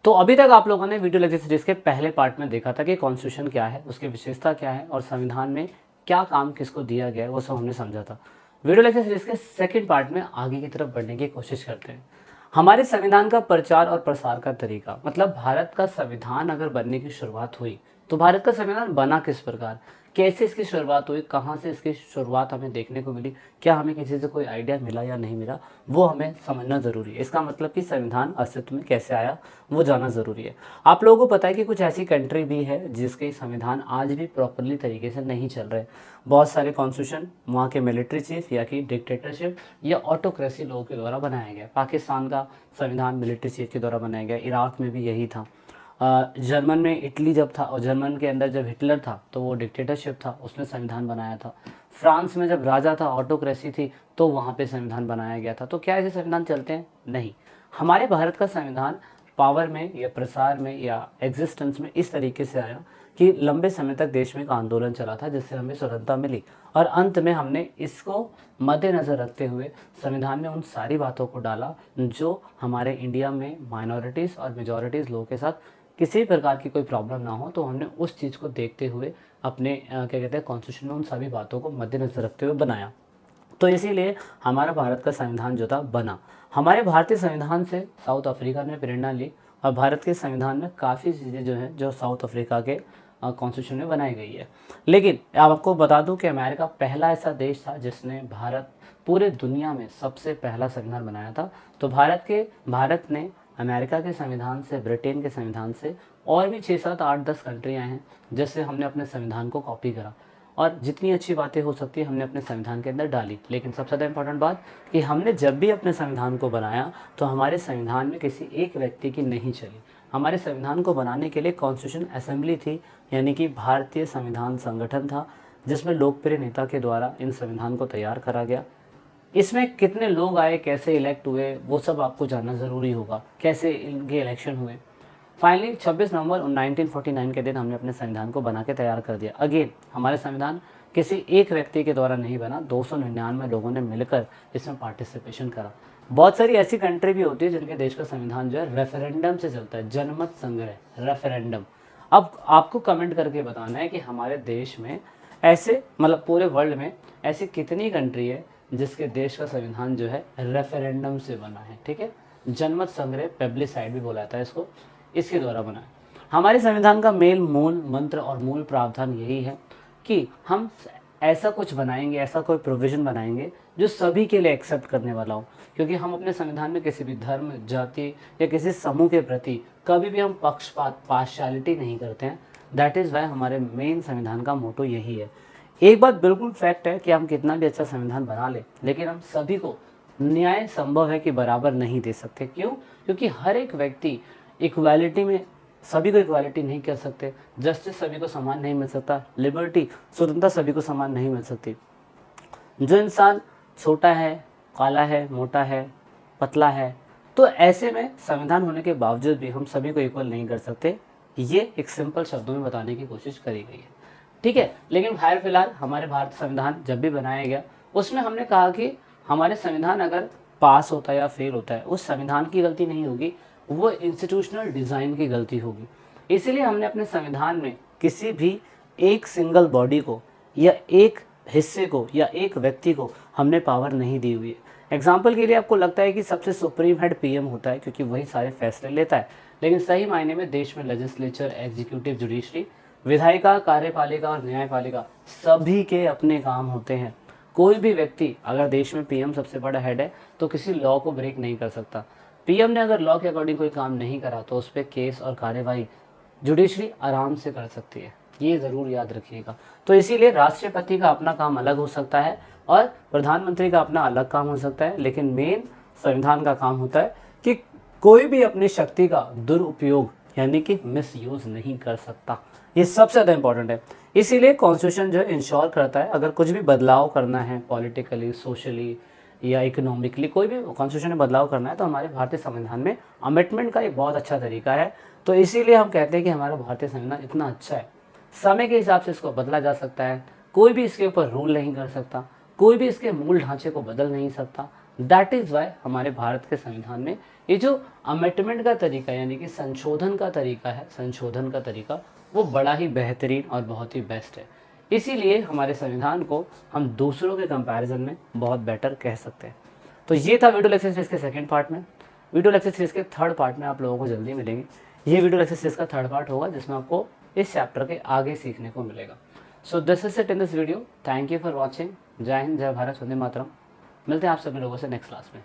तो अभी तक आप लोगों ने वीडियो लेक्चर सीरीज के पहले पार्ट में देखा था कि कॉन्स्टिट्यूशन क्या है, उसकी विशेषता क्या है और संविधान में क्या काम किसको दिया गया है, वो सब हमने समझा था। वीडियो लेक्चर सीरीज के सेकंड पार्ट में आगे की तरफ बढ़ने की कोशिश करते हैं। हमारे संविधान का प्रचार और प्रसार का तरीका, मतलब भारत का संविधान अगर बनने की शुरुआत हुई तो भारत का संविधान बना किस प्रकार, कैसे इसकी शुरुआत हुई, कहाँ से इसकी शुरुआत हमें देखने को मिली, क्या हमें किसी से कोई आइडिया मिला या नहीं मिला, वो हमें समझना ज़रूरी है। इसका मतलब कि संविधान अस्तित्व में कैसे आया वो जानना ज़रूरी है। आप लोगों को पता है कि कुछ ऐसी कंट्री भी है जिसके संविधान आज भी प्रॉपरली तरीके से नहीं चल रहे। बहुत सारे कॉन्स्टिट्यूशन वहाँ के मिलिट्री चीफ या कि डिक्टेटरशिप या ऑटोक्रेसी लोगों के द्वारा बनाया गया। पाकिस्तान का संविधान मिलिट्री चीफ के द्वारा बनाया गया, इराक में भी यही था। जर्मन में इटली जब था और जर्मन के अंदर जब हिटलर था तो वो डिक्टेटरशिप था, उसने संविधान बनाया था। फ्रांस में जब राजा था, ऑटोक्रेसी थी, तो वहाँ पे संविधान बनाया गया था। तो क्या ऐसे संविधान चलते हैं? नहीं। हमारे भारत का संविधान पावर में या प्रसार में या एग्जिस्टेंस में इस तरीके से आया कि लंबे समय तक देश में एक आंदोलन चला था जिससे हमें स्वतंत्रता मिली और अंत में हमने इसको मद्देनज़र रखते हुए संविधान में उन सारी बातों को डाला जो हमारे इंडिया में माइनॉरिटीज़ और मेजॉरिटीज़ लोगों के साथ किसी प्रकार की कोई प्रॉब्लम ना हो। तो हमने उस चीज़ को देखते हुए अपने क्या कहते हैं कॉन्स्टिट्यूशन में उन सभी बातों को मद्देनज़र रखते हुए बनाया। तो इसीलिए हमारा भारत का संविधान जो था बना। हमारे भारतीय संविधान से साउथ अफ्रीका ने प्रेरणा ली और भारत के संविधान में काफ़ी चीज़ें जो हैं जो साउथ अफ्रीका के कॉन्स्टिट्यूशन में बनाई गई है। लेकिन आपको बता दूं कि अमेरिका पहला ऐसा देश था जिसने पूरे दुनिया में सबसे पहला संविधान बनाया था। तो भारत ने अमेरिका के संविधान से, ब्रिटेन के संविधान से और भी 6, 7, 8, 10 कंट्रियाँ हैं जिससे हमने अपने संविधान को कॉपी करा और जितनी अच्छी बातें हो सकती है हमने अपने संविधान के अंदर डाली। लेकिन सबसे ज़्यादा इम्पोर्टेंट बात कि हमने जब भी अपने संविधान को बनाया तो हमारे संविधान में किसी एक व्यक्ति की नहीं चली। हमारे संविधान को बनाने के लिए कॉन्स्टिट्यूशन असेंबली थी, यानी कि भारतीय संविधान संगठन था जिसमें लोकप्रिय नेता के द्वारा इन संविधान को तैयार करा गया। इसमें कितने लोग आए, कैसे इलेक्ट हुए, वो सब आपको जानना ज़रूरी होगा, कैसे इनके इलेक्शन हुए। फाइनली 26 नवंबर 1949 के दिन हमने अपने संविधान को बना के तैयार कर दिया। अगेन हमारे संविधान किसी एक व्यक्ति के द्वारा नहीं बना, 299 लोगों ने मिलकर इसमें पार्टिसिपेशन करा। बहुत सारी ऐसी कंट्री भी होती है जिनके देश का संविधान जो है रेफरेंडम से चलता है, जनमत संग्रह, रेफरेंडम। अब आपको कमेंट करके बताना है कि हमारे देश में ऐसे, मतलब पूरे वर्ल्ड में ऐसी कितनी कंट्री है जिसके देश का संविधान जो है रेफरेंडम से बना है। ठीक है, जनमत संग्रह, प्लेबिसाइड भी बोला जाता है इसको, इसके द्वारा बना है। हमारे संविधान का मूल मंत्र और मूल प्रावधान यही है कि हम ऐसा कुछ बनाएंगे, ऐसा कोई प्रोविज़न बनाएंगे जो सभी के लिए एक्सेप्ट करने वाला हो। क्योंकि हम अपने संविधान में किसी भी धर्म, जाति या किसी समूह के प्रति कभी भी हम पक्षपात, पार्शियलिटी नहीं करते हैं। दैट इज़ वाई हमारे मेन संविधान का मोटो यही है। एक बात बिल्कुल फैक्ट है कि हम कितना भी अच्छा संविधान बना ले, लेकिन हम सभी को न्याय संभव है कि बराबर नहीं दे सकते। क्यों? क्योंकि हर एक व्यक्ति इक्वालिटी में, सभी को इक्वालिटी नहीं कर सकते, जस्टिस सभी को समान नहीं मिल सकता, लिबर्टी, स्वतंत्रता सभी को समान नहीं मिल सकती। जो इंसान छोटा है, काला है, मोटा है, पतला है, तो ऐसे में संविधान होने के बावजूद भी हम सभी को इक्वल नहीं कर सकते। ये एक सिंपल शब्दों में बताने की कोशिश करी गई है। ठीक है, लेकिन खैर फिलहाल हमारे भारत संविधान जब भी बनाया गया उसमें हमने कहा कि हमारे संविधान अगर पास होता है या फेल होता है, उस संविधान की गलती नहीं होगी, वो इंस्टीट्यूशनल डिज़ाइन की गलती होगी। इसीलिए हमने अपने संविधान में किसी भी एक सिंगल बॉडी को या एक हिस्से को या एक व्यक्ति को हमने पावर नहीं दी हुई है। एग्जाम्पल के लिए आपको लगता है कि सबसे सुप्रीम हेड पीएम होता है क्योंकि वही सारे फैसले लेता है, लेकिन सही मायने में देश में लेजिस्लेचर, एग्जीक्यूटिव, जुडिशरी, विधायिका, कार्यपालिका और न्यायपालिका सभी के अपने काम होते हैं। कोई भी व्यक्ति, अगर देश में पीएम सबसे बड़ा हेड है तो किसी लॉ को ब्रेक नहीं कर सकता। पीएम ने अगर लॉ के अकॉर्डिंग कोई काम नहीं करा तो उस पर केस और कार्यवाही जुडिशरी आराम से कर सकती है, ये ज़रूर याद रखिएगा। तो इसीलिए राष्ट्रपति का अपना काम अलग हो सकता है और प्रधानमंत्री का अपना अलग काम हो सकता है, लेकिन मेन संविधान का काम होता है कि कोई भी अपनी शक्ति का दुरुपयोग यानी कि मिसयूज नहीं कर सकता। ये सबसे ज़्यादा इंपॉर्टेंट है। इसीलिए कॉन्स्टिट्यूशन जो है इंश्योर करता है अगर कुछ भी बदलाव करना है पॉलिटिकली, सोशली या इकोनॉमिकली, कोई भी कॉन्स्टिट्यूशन में बदलाव करना है तो हमारे भारतीय संविधान में अमेंडमेंट का एक बहुत अच्छा तरीका है। तो इसीलिए हम कहते हैं कि हमारा भारतीय संविधान इतना अच्छा है, समय के हिसाब से इसको बदला जा सकता है, कोई भी इसके ऊपर रूल नहीं कर सकता, कोई भी इसके मूल ढांचे को बदल नहीं सकता। दैट इज़ वाई हमारे भारत के संविधान में ये जो अमेंडमेंट का तरीका यानी कि संशोधन का तरीका है, संशोधन का तरीका वो बड़ा ही बेहतरीन और बहुत ही बेस्ट है। इसीलिए हमारे संविधान को हम दूसरों के कंपैरिजन में बहुत बेटर कह सकते हैं। तो ये था वीडियो लेक्चर सीरीज के सेकंड पार्ट में। वीडियो लेक्चर सीरीज के थर्ड पार्ट में आप लोगों को जल्दी मिलेंगे। ये वीडियो लेक्चर सीरीज का थर्ड पार्ट होगा जिसमें आपको इस चैप्टर के आगे सीखने को मिलेगा। So this is it in this video. Thank you for watching. जय हिंद, जय भारत, वंदे मातरम। मिलते हैं आप सभी लोगों से नेक्स्ट क्लास में।